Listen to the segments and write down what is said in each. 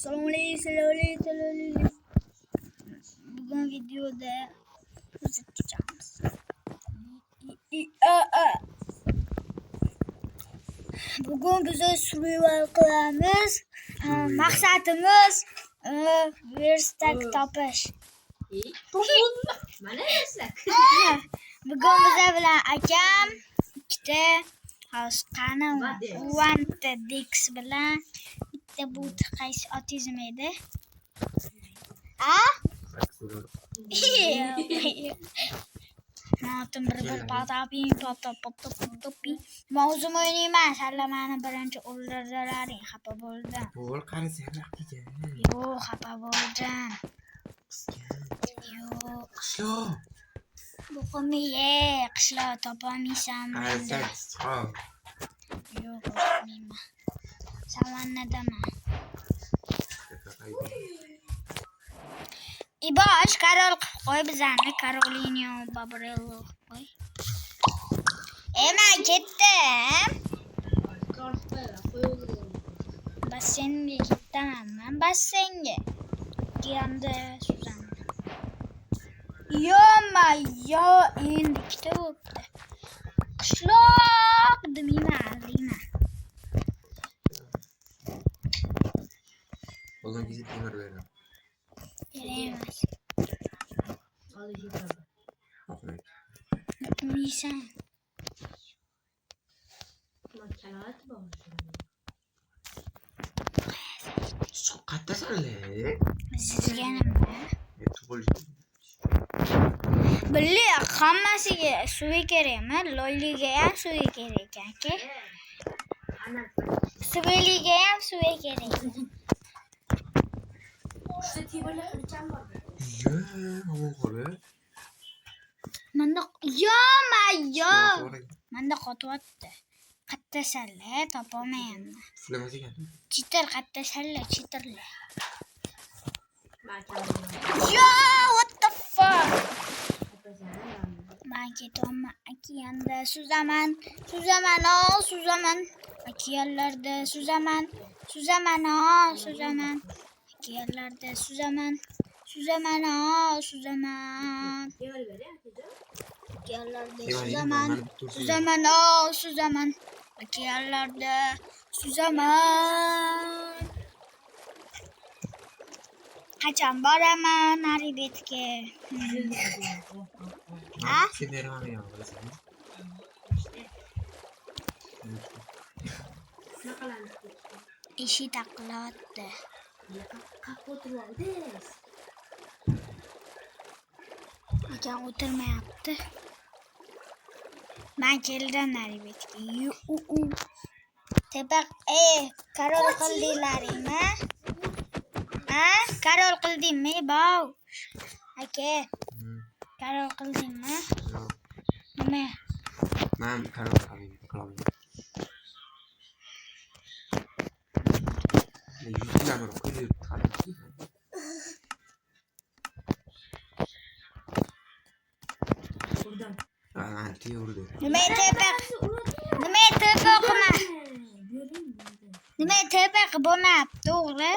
Assalomu alaykum. Bugun videoda ko'rsatamiz. Bugun biz survival qilamiz. Maqsadimiz verstak topish. Mana verstak. Bugun biz bilan akam ikkita qani Wanted Dix bilan bitta but qaysi otizm edi? Notim bir patapi. Mavzum o'ynayman. Sallamani birinchi o'ldirdilaring. Xafa bo'ldim. Bo'l qarasa yaxshi. Yo'q, xafa bo'ldim. Yo'q. Qishloq. Muhimi qishloq topolmaysanmi? Yo'q, olmayman. Savannadaman. Ibosh Karol qo'y bizani Karolina Babrello qo'y. Men ketdim. Bassenga ketaman. Men bassenga. Kiyamda Suzan. Yo endi ikkita bo'libdi. Qishloq demayman. Oğlum bizi temir verin. Veremez. Alışacağım. Aferin. Bilmiyorsan. Makineler var. Sokakta le. Sizganimda. Billi hammasiga suv kerakmi? Loyliga ham suv kerak ekan-ku. Suvliga ham suv kerak. İşte tiberler kaçan var. Hamon qori. Manda Manda qotyapti. Qattasalla topolmayapman. Fulamas ekan. Chitir qattasalla chitirla. What the fuck? Ben ketyapman. Akiyanda suzaman. Akiyalarda suzaman. Akiyarlarda suzaman. Akiyarlarda suzaman. Akiyarlarda suzaman. Qachon boraman Naribetga? Sen vermem ya. Eshik taqilotdi. Akam o'tirmayapti. Men keldim Naribetga. Tepaq, Karol qildinglaringmi? Karol qildingmi, bow? Aka. Karol qildingmi? Nima? Men Karol qildim. Yurtlarni qo'yib qaradim. Buradan. Anti urdi. Nima tepaq bo'lmabdi, to'g'ri?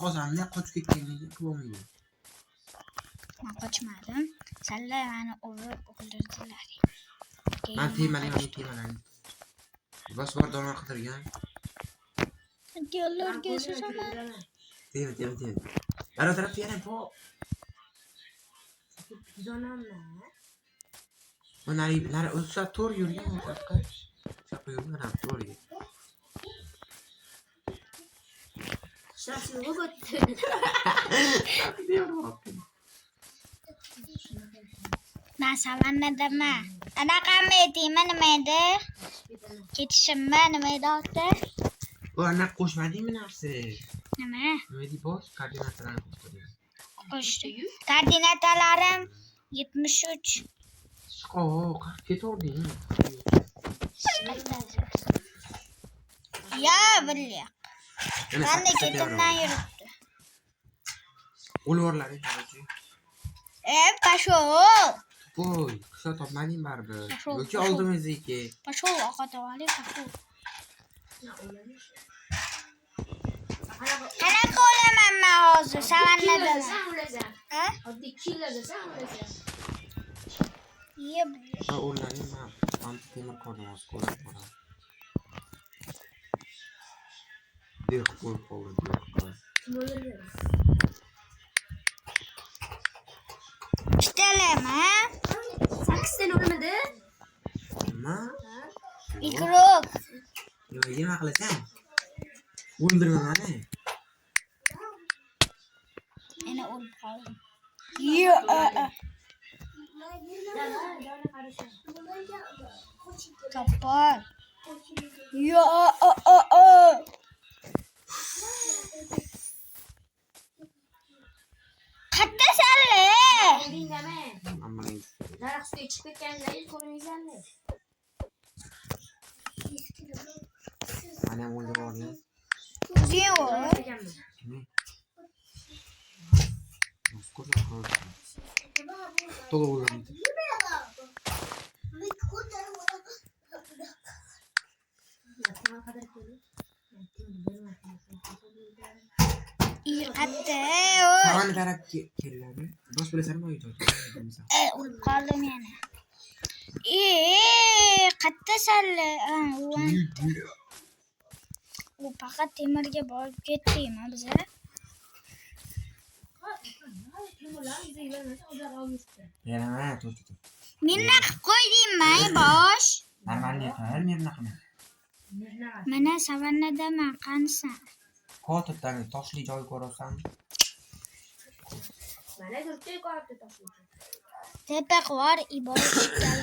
Hozirda qochib ketganiga qilolmayman. Men qochmadim. Senlar meni urib o'ldirdilar. Men tiymalayman. Bas bor donor qidirgan. Diyorlarga suzaman. Değil. Ara taraf yana po. Zonamla. Nari o'sha to'g'ri yurgan o'taqqa. Shaqqa yurgan to'g'ri. Şahsi robot. Men savannadaman. Anaqami aytaymi, nima edi? Ketishimmi, nima edi oti? Bu ana qo'shmadingmi narsa? Nima? Nima edi bosh koordinatlarni qo'shdim. Qo'shdi. Koordinatalarim 73. Ketording. Ya billi. Ben de ketimden yürüttü. Ulvarlar ekanchi. Pashol. Voy, qisha topmading baribir. Yoki oldimizdagi. Pashol oqatavali pashol. Qanaqa olaman savannada. Sen o'lasan. Ha? Oddiy killasan o'lasan. Yeb. Ha o'rganing men anti temir ko'rdim ko'rib qo'raman. Dehqon qoldi dehqon. Kim o'ldirdi? Ishtalama. 8 ta o'lmadi. Nima? Mikrop. Nima qilasan? O'ldirma meni. Yana o'lib qoldim. Yo. Kapal. Yo. Qatta salle. O'ldingmi? Ammaning Daraxt ustiga chiqib ketganingizda ko'rmaysizmi? mana o'ldirib olgan. O'zing o'l. To'liq o'ldirdim. Qatta. Savani taraf keladi. Bosh bilasanmi uyda? O'lib qoldim yana. Qatta salle. U faqat temirga borib ketdikmi biz? Yana to'xta. Menga qilib qo'ydingmi, bosh? Normalniy qil, meni qilma. Mana savannadaman, qansan? Kotibdan toshli joy ko'rasan. Mana turibdi ko'ribdi toshli. Tepa qor, ibosh,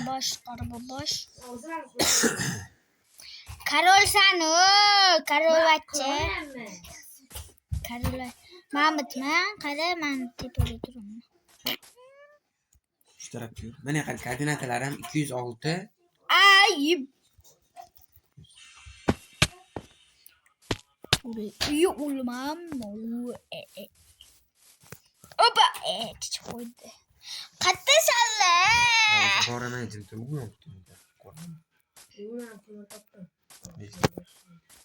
bosh, qorbo bosh. Karolsan-u, karolatchi. Karolat. Mahmudman, qara, men tepada turaman. Shu tarafga yur. Mana qara koordinatalarim 206. Ayib. Ulmam. Opa, chiqib qo'ydi. Qatta salla. Boraman jintim.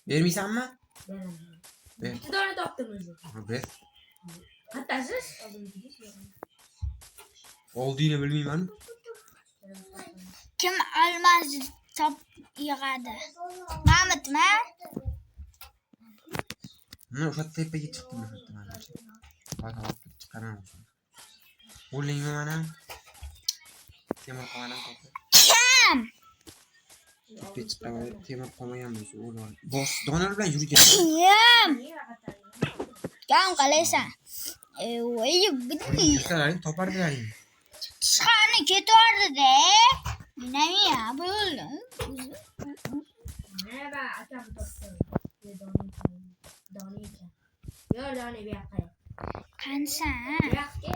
Bermaysanmi? Ber. Ikki dona topdim o'zi. Ber. Qattasiz? Oldingni bilmayman. Kim olmaz top yig'adi? Mahmudman? Mana o'sha tepaga chiqdim mana. Bak olib chiqaraman. O'lingmi mana? Temir qovanim topib. Kim? Tepaga chiqaman. Temir qolmagan bo'lsa o'lib. Bosh donor bilan yurgan. Kim? Kim qalaysan? Voy, gidni. Ustalaring topardilaring. Chiqani ketordi-da. Nima bo'ldi? Nima akam topdim. Doni ekan. Yo, doni bu yoqqa. Qansan? Bu yoqqa.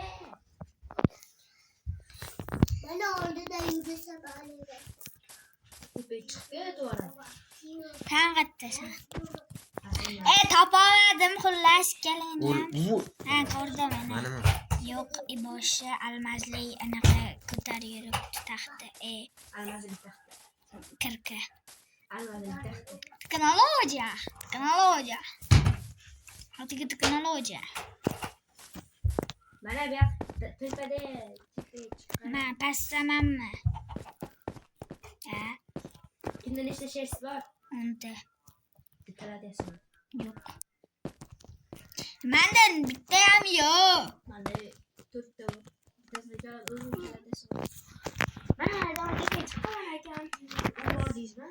Mana oldida yursa bo'ladi. Tepaga chiqib ketvoradi. Sen qattasan. Topolmadim xullas kelin. Ha, ko'rdim mana. Manimi? Yo'q, boshi almazli anaqa ko'tarib yuribdi taxta. Almazli taxta. Kirka. Almazli taxta. Texnologiya. Texnologiya. Mana bu yoqda tepada chiqib. Men pastamanmi? Kimda nechta shersi bor? 10 ta. Bittaladasizmi? Yo'q. Mendan bitta ham yo'q. Manda 4 ta bor. Bittasida o'zim bittaladasizmi? Mana doniga chiqqan akam. Bor deysizmi?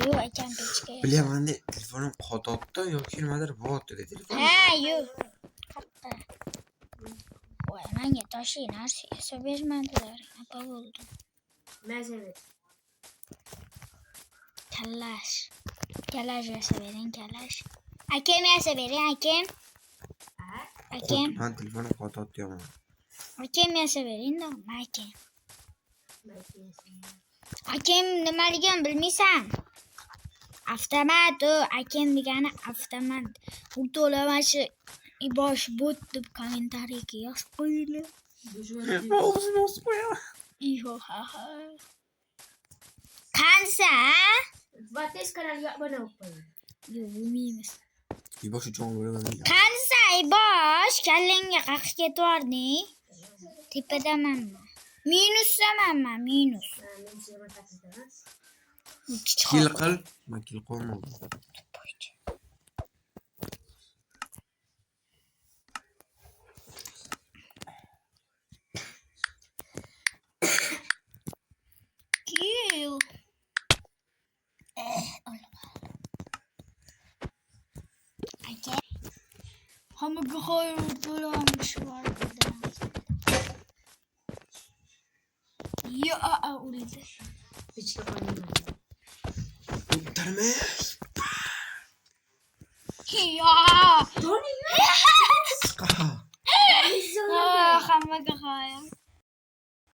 Yo'q, akam pechka. Bilaman-da, telefonim qototdi yoki nimadir bo'pti dedi telefon. Ha, yo'q. Qatta. Voy, menga toshli narsa esa bermadilar. Apa bo'ldi? Mazali. Kallash yasa bering, kallash. Akam yasa bering, akam. Akam. Men telefonim qototdi yomon. Akam yasa bering-da, akam. Akam nimaligini bilmaysan? Avtomat, akam degani avtomat. U to'lamachi bosh bot deb kommentariyaga yozib qo'yinglar. O'zini o'zi qo'yaman. Ha. Qansa? Va tez kanalga obuna bo'lib qo'ying. Yo'q, bilmaymiz. Boshi jon bo'lgan. Qansa, baş kellenge qaq ketvardi. Tepedemenmi? Minus demenmi? Minus. Ben sinema tatilde. Kil qil. Ma kil qo'ymadim. Kill. Hamı hayır dolanmış var burada. Ya öyle. Hiç de kalmadı. Bitirmiş. Ya. Tony. Aha. Ah, hamı hayır.